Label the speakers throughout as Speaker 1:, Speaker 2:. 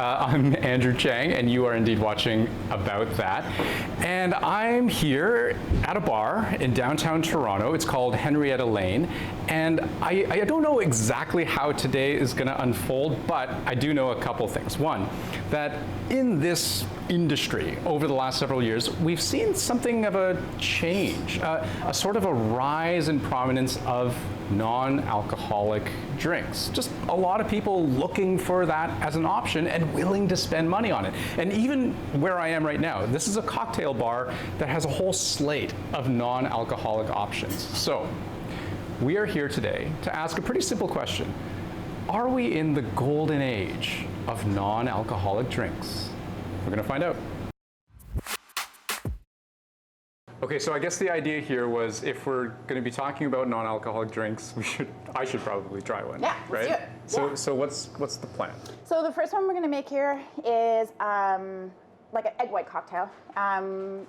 Speaker 1: I'm Andrew Chang, and you are indeed watching About That. And I'm here at a bar in downtown Toronto. It's called Henrietta Lane. And I don't know exactly how today is going to unfold, but I do know a couple things. One, that in this industry over the last several years, we've seen something of a change, a sort of a rise in prominence of non-alcoholic drinks. Just a lot of people looking for that as an option and willing to spend money on it. And even where I am right now, this is a cocktail bar that has a whole slate of non-alcoholic options. So we are here today to ask a pretty simple question. Are we in the golden age of non-alcoholic drinks? We're going to find out. Okay, so I guess the idea here was if we're going to be talking about non-alcoholic drinks, I should probably try one.
Speaker 2: Yeah,
Speaker 1: right?
Speaker 2: let's do it.
Speaker 1: So what's the plan?
Speaker 2: So the first one we're going to make here is like an egg white cocktail.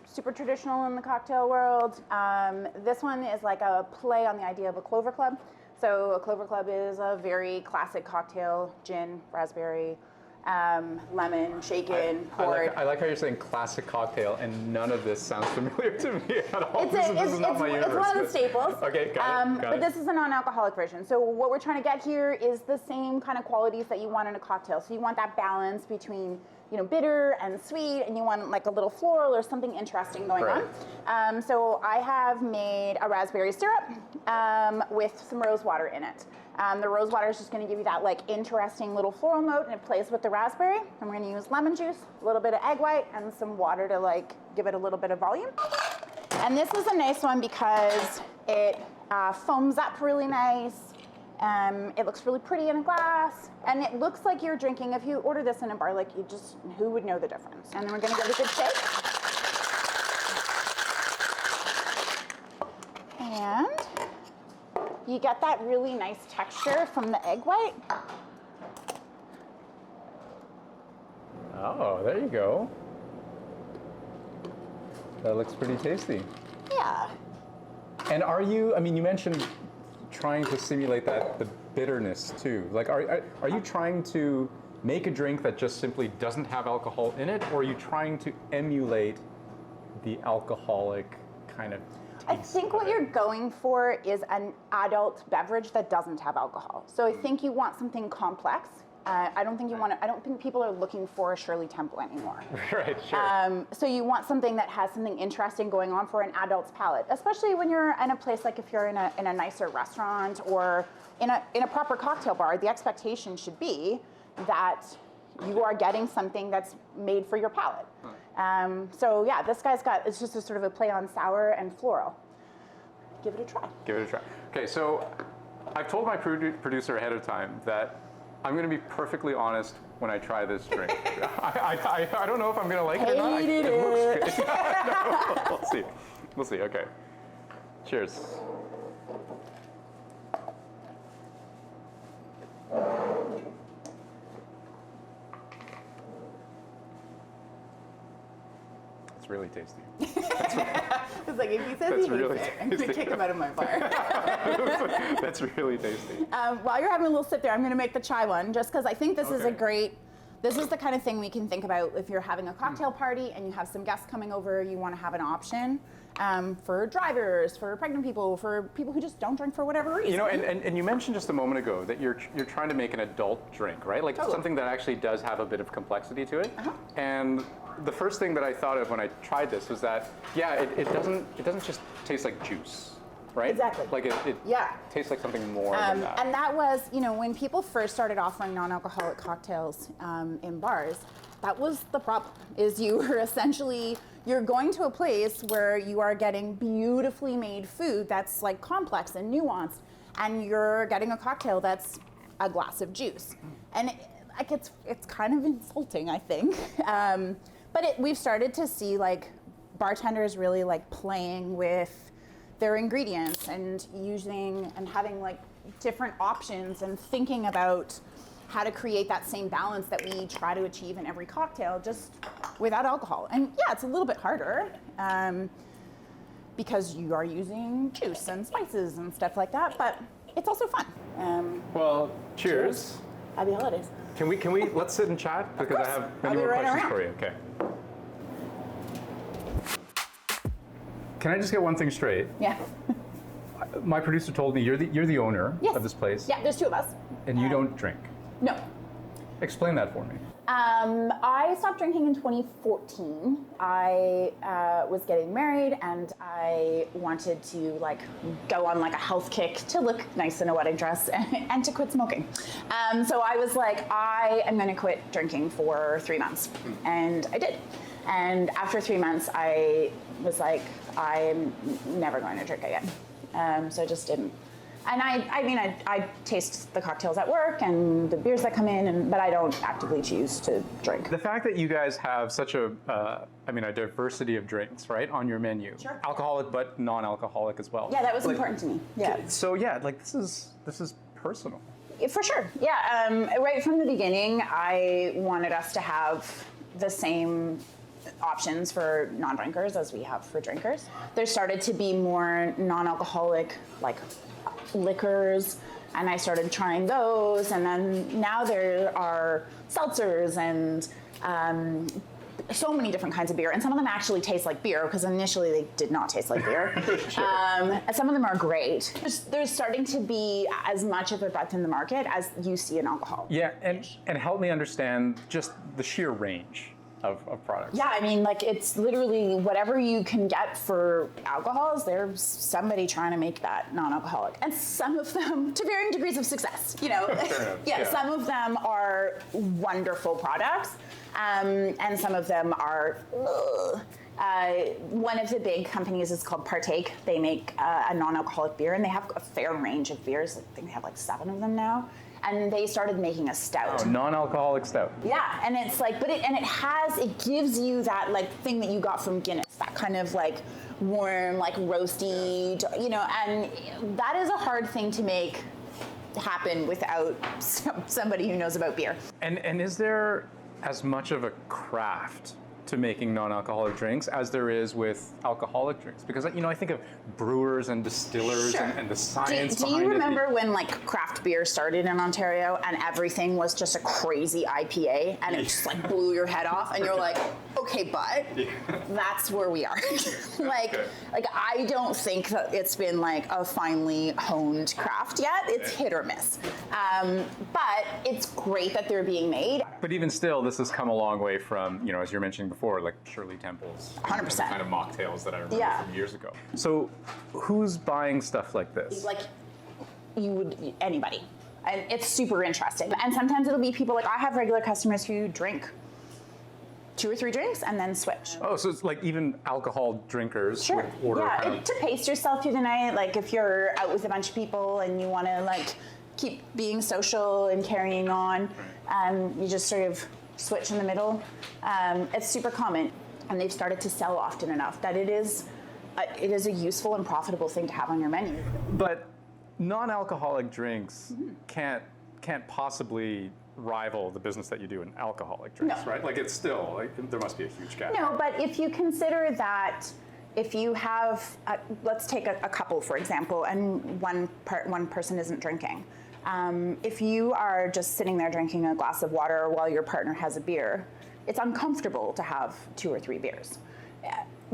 Speaker 2: Super traditional in the cocktail world. This one is like a play on the idea of a Clover Club. So a Clover Club is a very classic cocktail: gin, raspberry, lemon, shaken, poured.
Speaker 1: I like how you're saying classic cocktail, and none of this sounds familiar to me at all. This is not my universe.
Speaker 2: It's one of the staples.
Speaker 1: Okay, got it.
Speaker 2: But this is a non-alcoholic version. So what we're trying to get here is the same kind of qualities that you want in a cocktail. So you want that balance between, you know, bitter and sweet, and you want like a little floral or something interesting going on. So I have made a raspberry syrup with some rose water in it. The rose water is just going to give you that like interesting little floral note, and it plays with the raspberry. And we're going to use lemon juice, a little bit of egg white, and some water to like give it a little bit of volume. And this is a nice one because it foams up really nice. It looks really pretty in a glass, and it looks like you're drinking. If you order this in a bar, like who would know the difference? And then we're going to give it a good shake. And you get that really nice texture from the egg white.
Speaker 1: Oh, there you go. That looks pretty tasty.
Speaker 2: Yeah.
Speaker 1: And are you, I mean, you mentioned trying to simulate the bitterness too. Like, are you trying to make a drink that just simply doesn't have alcohol in it, or are you trying to emulate the alcoholic kind of taste?
Speaker 2: I think what you're going for is an adult beverage that doesn't have alcohol. So I think you want something complex. I don't think people are looking for a Shirley Temple anymore.
Speaker 1: Right, sure.
Speaker 2: So you want something that has something interesting going on for an adult's palate, especially when you're in a place like if you're in a nicer restaurant or in a proper cocktail bar. The expectation should be that you are getting something that's made for your palate. So yeah, this guy's it's just a sort of a play on sour and floral. Give it a try.
Speaker 1: Give it a try. Okay, so I've told my producer ahead of time that I'm going to be perfectly honest when I try this drink. I don't know if I'm going to like it or not. It looks good. No, we'll see. We'll see. Okay. Cheers. It's really tasty.
Speaker 2: It's like, if he says he hates it, I'm going to kick him out of my bar.
Speaker 1: That's really tasty.
Speaker 2: While you're having a little sip there, I'm going to make the chai one, just because I think this is this is the kind of thing we can think about if you're having a cocktail party and you have some guests coming over, you want to have an option for drivers, for pregnant people, for people who just don't drink for whatever reason.
Speaker 1: You know, and you mentioned just a moment ago that you're trying to make an adult drink, right? Like something that actually does have a bit of complexity to it. And the first thing that I thought of when I tried this was that, yeah, it doesn't just taste like juice, right?
Speaker 2: Exactly.
Speaker 1: Like it tastes like something more than that.
Speaker 2: And that was, you know, when people first started offering non-alcoholic cocktails in bars, that was the problem, is you were essentially, you're going to a place where you are getting beautifully made food that's like complex and nuanced, and you're getting a cocktail that's a glass of juice. And it's kind of insulting, I think. But we've started to see like bartenders really like playing with their ingredients and using and having like different options and thinking about how to create that same balance that we try to achieve in every cocktail, just without alcohol. And yeah, it's a little bit harder because you are using juice and spices and stuff like that, but it's also fun.
Speaker 1: Well, cheers.
Speaker 2: Happy holidays.
Speaker 1: Can we let's sit and chat because I have many more questions for you. Okay. Can I just get one thing straight?
Speaker 2: Yeah.
Speaker 1: My producer told me you're the owner
Speaker 2: Yes.
Speaker 1: of this place.
Speaker 2: Yeah, there's two of us.
Speaker 1: And you don't drink.
Speaker 2: No.
Speaker 1: Explain that for me.
Speaker 2: I stopped drinking in 2014. I was getting married and I wanted to like go on like a health kick to look nice in a wedding dress and to quit smoking. So I was like, I am going to quit drinking for 3 months. And I did. And after 3 months, I was like, I'm never going to drink again. So I just didn't. And I taste the cocktails at work and the beers that come in, but I don't actively choose to drink.
Speaker 1: The fact that you guys have such a diversity of drinks, right, on your menu.
Speaker 2: Sure.
Speaker 1: Alcoholic, but non-alcoholic as well.
Speaker 2: Yeah, that was important to me. Yeah.
Speaker 1: So yeah, like this is personal.
Speaker 2: For sure. Yeah. Right from the beginning, I wanted us to have the same options for non-drinkers as we have for drinkers. There started to be more non-alcoholic, like liquors, and I started trying those, and then now there are seltzers and so many different kinds of beer, and some of them actually taste like beer because initially they did not taste like beer. Sure. Some of them are great. There's starting to be as much of a breadth in the market as you see in alcohol.
Speaker 1: Yeah, and help me understand just the sheer range of products.
Speaker 2: Yeah, I mean, like it's literally whatever you can get for alcohols, there's somebody trying to make that non-alcoholic. And some of them, to varying degrees of success, you know. Yeah, some of them are wonderful products, and some of them are, one of the big companies is called Partake. They make a non-alcoholic beer, and they have a fair range of beers. I think they have like 7 of them now. And they started making a stout.
Speaker 1: Oh, non-alcoholic stout.
Speaker 2: Yeah, and it's like, it gives you that like thing that you got from Guinness, that kind of like warm, like roasty, you know, and that is a hard thing to make happen without somebody who knows about beer.
Speaker 1: And is there as much of a craft to making non-alcoholic drinks as there is with alcoholic drinks? Because, you know, I think of brewers and distillers and the science behind it.
Speaker 2: Do you remember when like craft beer started in Ontario and everything was just a crazy IPA and it just like blew your head off and you're like, okay, but that's where we are. like I don't think that it's been like a finely honed craft yet. It's hit or miss. But it's great that they're being made.
Speaker 1: But even still, this has come a long way from, you know, as you were mentioning before, like Shirley Temple's
Speaker 2: 100%.
Speaker 1: kind of mocktails that I remember from years ago. So who's buying stuff like this?
Speaker 2: Like anybody. And it's super interesting. And sometimes it'll be people like, I have regular customers who drink 2 or 3 drinks and then switch.
Speaker 1: Oh, so it's like even alcohol drinkers
Speaker 2: would
Speaker 1: order.
Speaker 2: Yeah, to pace yourself through the night. Like if you're out with a bunch of people and you want to like keep being social and carrying on, you just sort of switch in the middle. It's super common, and they've started to sell often enough that it is a useful and profitable thing to have on your menu.
Speaker 1: But non-alcoholic drinks can't possibly rival the business that you do in alcoholic drinks, right? Like it's still, like, there must be a huge gap.
Speaker 2: No, but if you consider that if you have, let's take a couple for example, and one person isn't drinking. If you are just sitting there drinking a glass of water while your partner has a beer, it's uncomfortable to have 2 or 3 beers.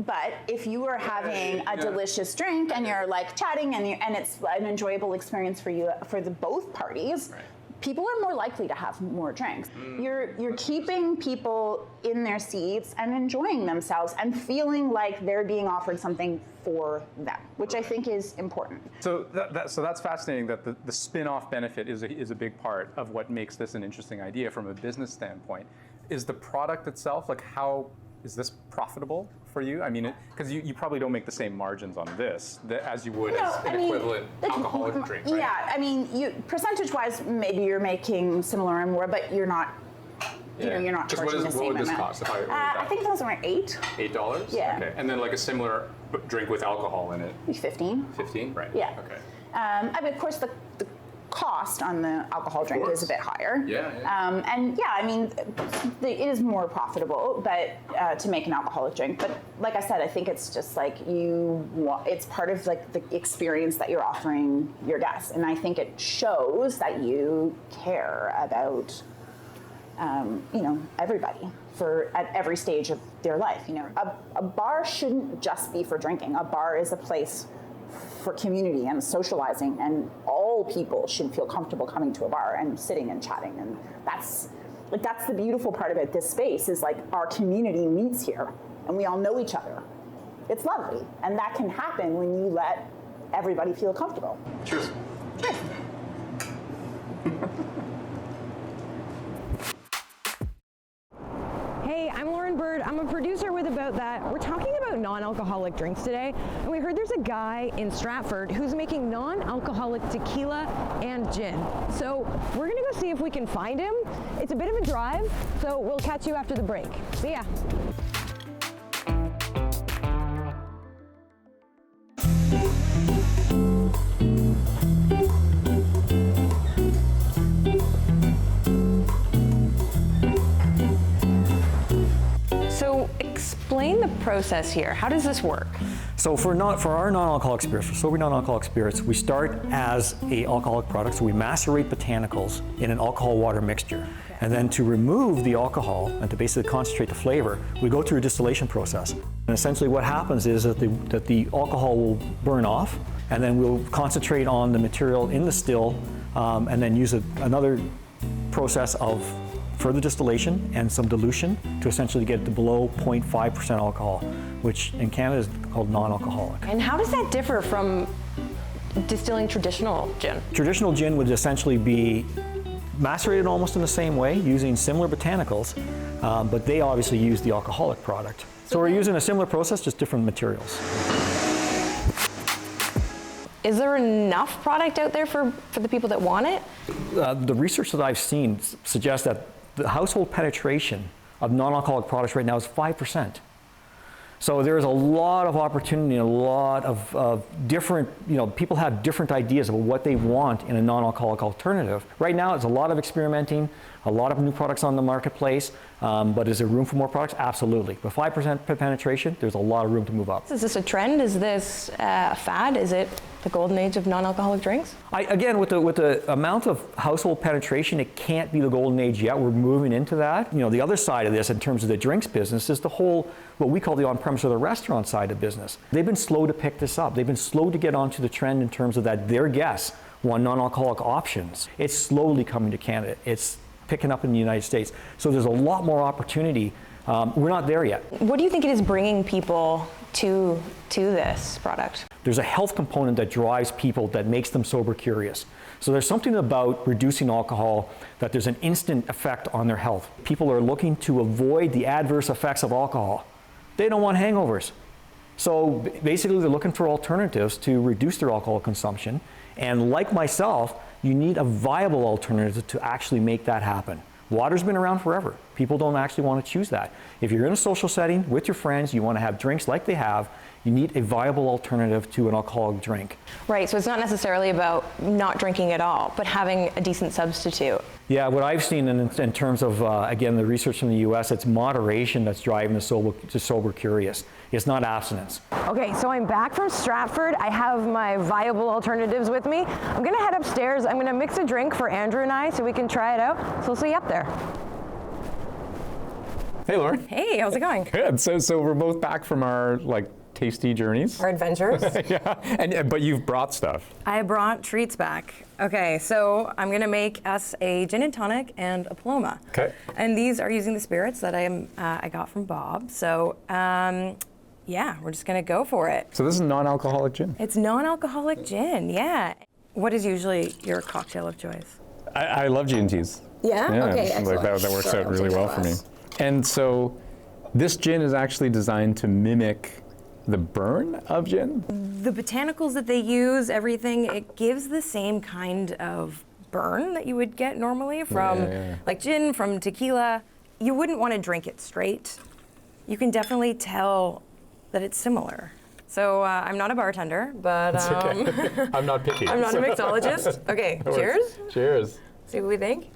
Speaker 2: But if you are having a delicious drink and you're like chatting and it's an enjoyable experience for you, for the both parties, people are more likely to have more drinks. You're keeping people in their seats and enjoying themselves and feeling like they're being offered something for them, which I think is important.
Speaker 1: So that's fascinating that the spin-off benefit is a big part of what makes this an interesting idea from a business standpoint. Is the product itself, like how is this profitable for you? I mean, because you probably don't make the same margins on this as you would as an equivalent alcoholic drink, right?
Speaker 2: Yeah, I mean, percentage-wise, maybe you're making similar and more, but you're not. You know, you're not charging the same amount.
Speaker 1: What would this cost? If
Speaker 2: I think those are $8.
Speaker 1: $8?
Speaker 2: Yeah.
Speaker 1: Okay. And then like a similar drink with alcohol in it?
Speaker 2: 15.
Speaker 1: 15? Right.
Speaker 2: Yeah.
Speaker 1: Okay.
Speaker 2: I mean, of course, the cost on the alcohol drink is a bit higher.
Speaker 1: Yeah.
Speaker 2: And yeah, I mean, it is more profitable, but to make an alcoholic drink. But like I said, I think it's just like it's part of like the experience that you're offering your guests, and I think it shows that you care about everybody at every stage of their life. A bar shouldn't just be for drinking. A bar is a place for community and socializing, and all people should feel comfortable coming to a bar and sitting and chatting. And that's the beautiful part about this space, is like our community meets here and we all know each other. It's lovely, and that can happen when you let everybody feel comfortable.
Speaker 1: Cheers.
Speaker 2: Cheers.
Speaker 3: Hey, I'm Lauren Bird. I'm a producer with About That. We're talking about non-alcoholic drinks today, and we heard there's a guy in Stratford who's making non-alcoholic tequila and gin. So we're gonna go see if we can find him. It's a bit of a drive, so we'll catch you after the break. See ya. So explain the process here. How does this work?
Speaker 4: So for our non-alcoholic spirits, for sober non-alcoholic spirits, we start as a alcoholic product. So we macerate botanicals in an alcohol-water mixture. Okay. And then to remove the alcohol and to basically concentrate the flavor, we go through a distillation process. And essentially what happens is that the alcohol will burn off, and then we'll concentrate on the material in the still, and then use another process of further distillation and some dilution to essentially get to below 0.5% alcohol, which in Canada is called non-alcoholic.
Speaker 3: And how does that differ from distilling traditional gin?
Speaker 4: Traditional gin would essentially be macerated almost in the same way, using similar botanicals, but they obviously use the alcoholic product. So we're using a similar process, just different materials.
Speaker 3: Is there enough product out there for the people that want it?
Speaker 4: The research that I've seen suggests that the household penetration of non-alcoholic products right now is 5%. So there's a lot of opportunity, a lot of different, people have different ideas of what they want in a non-alcoholic alternative. Right now, it's a lot of experimenting, a lot of new products on the marketplace, but is there room for more products? Absolutely. With 5% penetration, there's a lot of room to move up.
Speaker 3: Is this a trend? Is this a fad? Is it the golden age of non-alcoholic drinks?
Speaker 4: Again, with the amount of household penetration, it can't be the golden age yet. We're moving into that. The other side of this in terms of the drinks business is the whole, what we call the on-premise or the restaurant side of business. They've been slow to pick this up. They've been slow to get onto the trend in terms of that their guests want non-alcoholic options. It's slowly coming to Canada. It's picking up in the United States. So there's a lot more opportunity. We're not there yet.
Speaker 3: What do you think it is bringing people to this product?
Speaker 4: There's a health component that drives people that makes them sober curious. So there's something about reducing alcohol that there's an instant effect on their health. People are looking to avoid the adverse effects of alcohol. They don't want hangovers. So basically they're looking for alternatives to reduce their alcohol consumption. And like myself, you need a viable alternative to actually make that happen. Water's been around forever. People don't actually want to choose that. If you're in a social setting with your friends, you want to have drinks like they have, you need a viable alternative to an alcoholic drink.
Speaker 3: Right, so it's not necessarily about not drinking at all, but having a decent substitute.
Speaker 4: Yeah, what I've seen in terms of, again, the research from the US, it's moderation that's driving the sober curious. It's not abstinence.
Speaker 3: Okay, so I'm back from Stratford. I have my viable alternatives with me. I'm gonna head upstairs. I'm gonna mix a drink for Andrew and I so we can try it out. So we'll see you up there.
Speaker 1: Hey, Lauren.
Speaker 3: Hey, how's it going?
Speaker 1: Good. So we're both back from our tasty journeys.
Speaker 3: Our adventures.
Speaker 1: Yeah, but you've brought stuff.
Speaker 3: I brought treats back. Okay, so I'm gonna make us a gin and tonic and a Paloma.
Speaker 1: Okay.
Speaker 3: And these are using the spirits that I got from Bob. So yeah, we're just gonna go for it.
Speaker 1: So this is non-alcoholic gin.
Speaker 3: It's non-alcoholic gin, yeah. What is usually your cocktail of choice?
Speaker 1: I love G&Ts.
Speaker 3: Yeah? Okay, excellent.
Speaker 1: That works out really well for me. And so this gin is actually designed to mimic the burn of gin?
Speaker 3: The botanicals that they use, everything, it gives the same kind of burn that you would get normally from like gin, from tequila. You wouldn't want to drink it straight. You can definitely tell that it's similar. So I'm not a bartender, but
Speaker 1: okay. I'm not picky.
Speaker 3: I'm not a mixologist. Okay, cheers.
Speaker 1: Cheers.
Speaker 3: See what we think.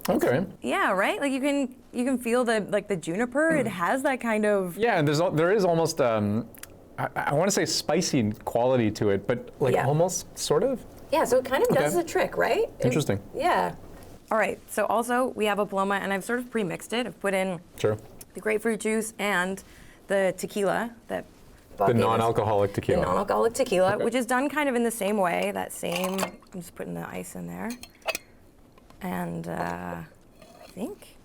Speaker 1: Okay.
Speaker 3: Yeah, right. Like you can feel the juniper. It has that kind of.
Speaker 1: Yeah, and there is almost a I want to say spicy quality to it, but like almost sort of.
Speaker 3: Yeah, so it kind of does the trick, right?
Speaker 1: Interesting.
Speaker 3: Yeah. All right, so also we have a Paloma, and I've sort of pre-mixed it. I've put in the grapefruit juice and the tequila that
Speaker 1: the non-alcoholic tequila.
Speaker 3: The non-alcoholic tequila, which is done kind of in the same way. That same. I'm just putting the ice in there, and I think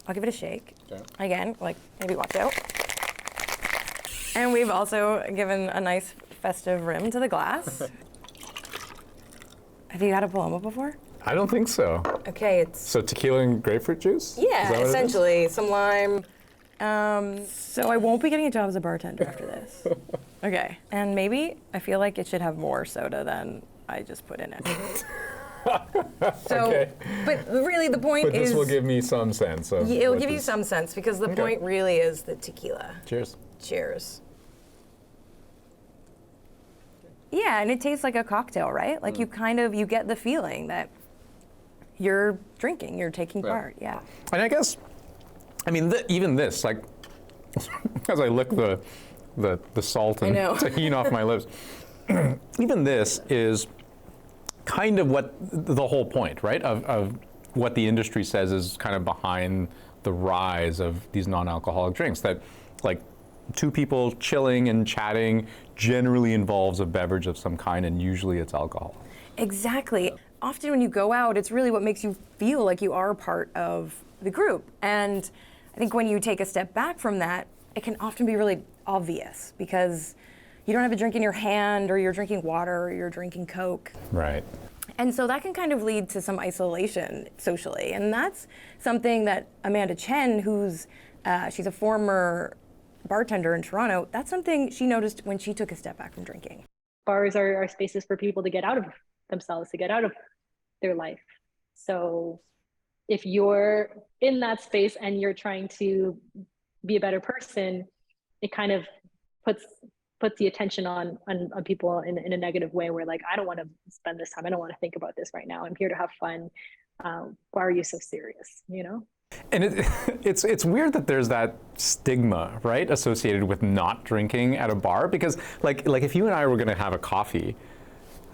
Speaker 3: I'll give it a shake. Okay. Again, like maybe watch out. And we've also given a nice festive rim to the glass. Have you had a Paloma before?
Speaker 1: I don't think so.
Speaker 3: Okay,
Speaker 1: so tequila and grapefruit juice?
Speaker 3: Yeah, essentially some lime. So I won't be getting a job as a bartender after this. Okay, and maybe I feel like it should have more soda than I just put in it. So, but really the point is.
Speaker 1: But this will give me some sense of.
Speaker 3: It'll give you some sense because the point really is the tequila.
Speaker 1: Cheers.
Speaker 3: Cheers. Yeah, and it tastes like a cocktail, right? Like you get the feeling that you're drinking, you're taking part,
Speaker 1: And I guess, I mean, even this, like, as I lick the salt and tahini off my lips, even this is kind of what the whole point, right, of what the industry says is kind of behind the rise of these non-alcoholic drinks, that, like, two people chilling and chatting generally involves a beverage of some kind, and usually it's alcohol.
Speaker 3: Exactly. Often when you go out, it's really what makes you feel like you are part of the group. And I think when you take a step back from that, it can often be really obvious because you don't have a drink in your hand, or you're drinking water, or you're drinking Coke.
Speaker 1: Right.
Speaker 3: And so that can kind of lead to some isolation socially. And that's something that Amanda Chen, she's a former bartender in Toronto, that's something she noticed when she took a step back from drinking.
Speaker 5: Bars are spaces for people to get out of themselves, to get out of their life. So if you're in that space and you're trying to be a better person, it kind of puts the attention on people in a negative way, where like, I don't want to spend this time, I don't want to think about this right now, I'm here to have fun. Why are you so serious, you know?
Speaker 1: And it's weird that there's that stigma, right, associated with not drinking at a bar, because like if you and I were going to have a coffee,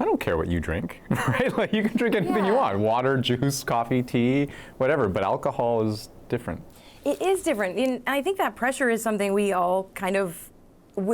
Speaker 1: I don't care what you drink, right? Like you can drink anything you want, water, juice, coffee, tea, whatever, but alcohol is different.
Speaker 3: It is different, and I think that pressure is something we all kind of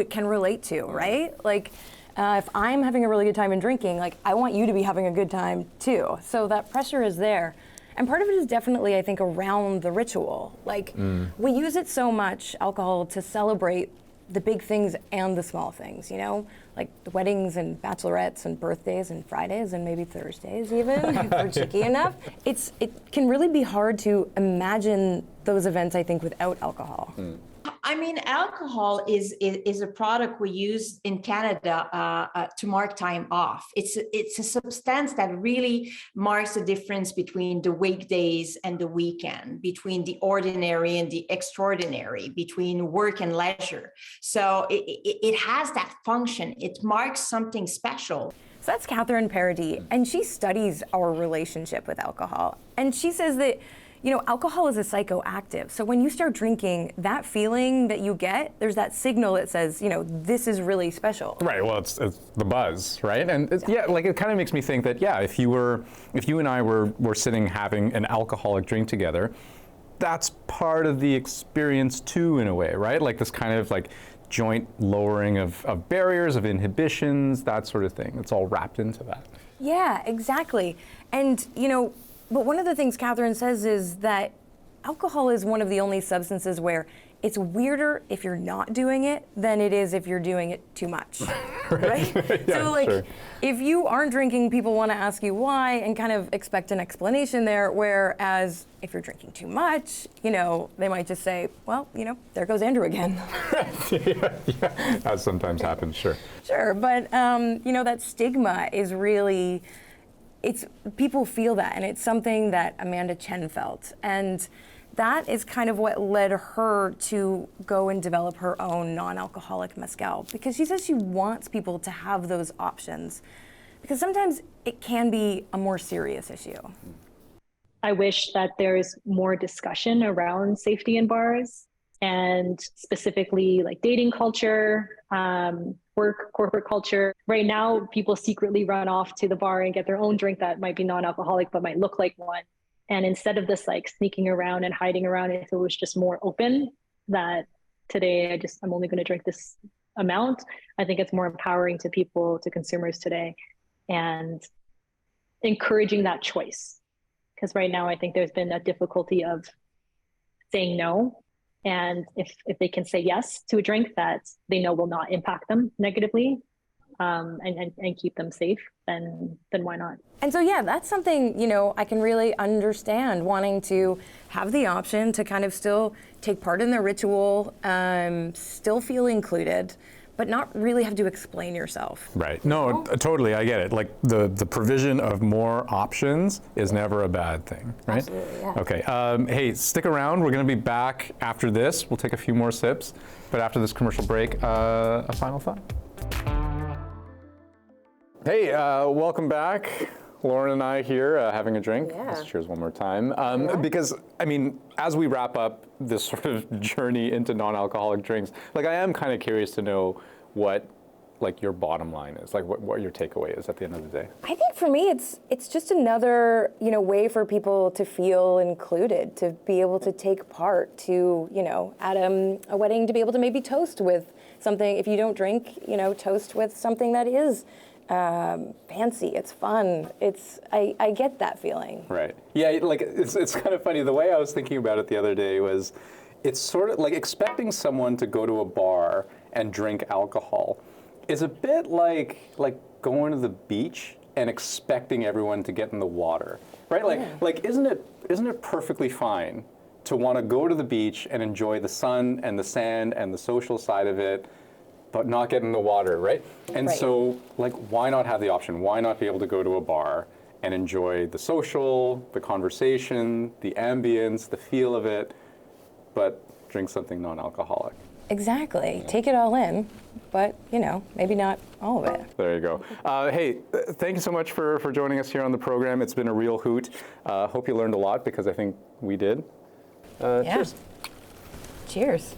Speaker 3: can relate to, right? Like if I'm having a really good time in drinking, like I want you to be having a good time too. So that pressure is there. And part of it is definitely, I think, around the ritual. Like, we use it so much, alcohol, to celebrate the big things and the small things, you know? Like the weddings and bachelorettes and birthdays and Fridays and maybe Thursdays even, if we're cheeky enough. It can really be hard to imagine those events, I think, without alcohol.
Speaker 6: I mean, alcohol is a product we use in Canada to mark time off. It's a substance that really marks the difference between the weekdays and the weekend, between the ordinary and the extraordinary, between work and leisure. So it has that function. It marks something special.
Speaker 3: So that's Catherine Paradis, and she studies our relationship with alcohol. And she says that, you know, alcohol is a psychoactive. So when you start drinking, that feeling that you get, there's that signal that says, you know, this is really special.
Speaker 1: Right, well, it's the buzz, right? And like it kind of makes me think that, if you and I were sitting having an alcoholic drink together, that's part of the experience too, in a way, right? Like this kind of like joint lowering of barriers, of inhibitions, that sort of thing. It's all wrapped into that.
Speaker 3: Yeah, exactly. And, you know, but one of the things Catherine says is that alcohol is one of the only substances where it's weirder if you're not doing it than it is if you're doing it too much, right? So like, if you aren't drinking, people want to ask you why and kind of expect an explanation there, whereas if you're drinking too much, you know, they might just say, well, you know, there goes Andrew again.
Speaker 1: That sometimes happens, sure.
Speaker 3: Sure, but you know, that stigma is really, people feel that, and it's something that Amanda Chen felt. And that is kind of what led her to go and develop her own non-alcoholic mezcal, because she says she wants people to have those options, because sometimes it can be a more serious issue.
Speaker 5: I wish that there's more discussion around safety in bars, and specifically like dating culture, work, corporate culture. Right now, people secretly run off to the bar and get their own drink that might be non-alcoholic, but might look like one. And instead of this like sneaking around and hiding around, if it was just more open, that today I'm only going to drink this amount, I think it's more empowering to people, to consumers today, and encouraging that choice. Because right now, I think there's been a difficulty of saying no. And if they can say yes to a drink that they know will not impact them negatively, and keep them safe, then why not?
Speaker 3: And so, yeah, that's something, you know, I can really understand, wanting to have the option to kind of still take part in the ritual, still feel included, but not really have to explain yourself.
Speaker 1: Right. No, totally. I get it. Like the provision of more options is never a bad thing, right?
Speaker 3: Absolutely, yeah.
Speaker 1: Okay. Hey, stick around. We're going to be back after this. We'll take a few more sips, but after this commercial break, a final thought. Hey, welcome back. Lauren and I here having a drink.
Speaker 3: Yeah.
Speaker 1: Let's cheers one more time. Because, I mean, as we wrap up this sort of journey into non-alcoholic drinks, like I am kind of curious to know what like your bottom line is, like what your takeaway is at the end of the day.
Speaker 3: I think for me, it's just another, you know, way for people to feel included, to be able to take part, to, you know, at a wedding, to be able to maybe toast with something. If you don't drink, you know, toast with something that is fancy, it's fun. I get that feeling.
Speaker 1: Right. Yeah, like it's kind of funny. The way I was thinking about it the other day was, it's sort of like expecting someone to go to a bar and drink alcohol is a bit like going to the beach and expecting everyone to get in the water, right? Like isn't it perfectly fine to want to go to the beach and enjoy the sun and the sand and the social side of it, but not get in the water, right? And so, like, why not have the option? Why not be able to go to a bar and enjoy the social, the conversation, the ambience, the feel of it, but drink something non-alcoholic?
Speaker 3: Exactly. Yeah. Take it all in, but, you know, maybe not all of it.
Speaker 1: There you go. Hey, thank you so much for joining us here on the program. It's been a real hoot. Hope you learned a lot, because I think we did.
Speaker 3: Yeah.
Speaker 1: Cheers.
Speaker 3: Cheers.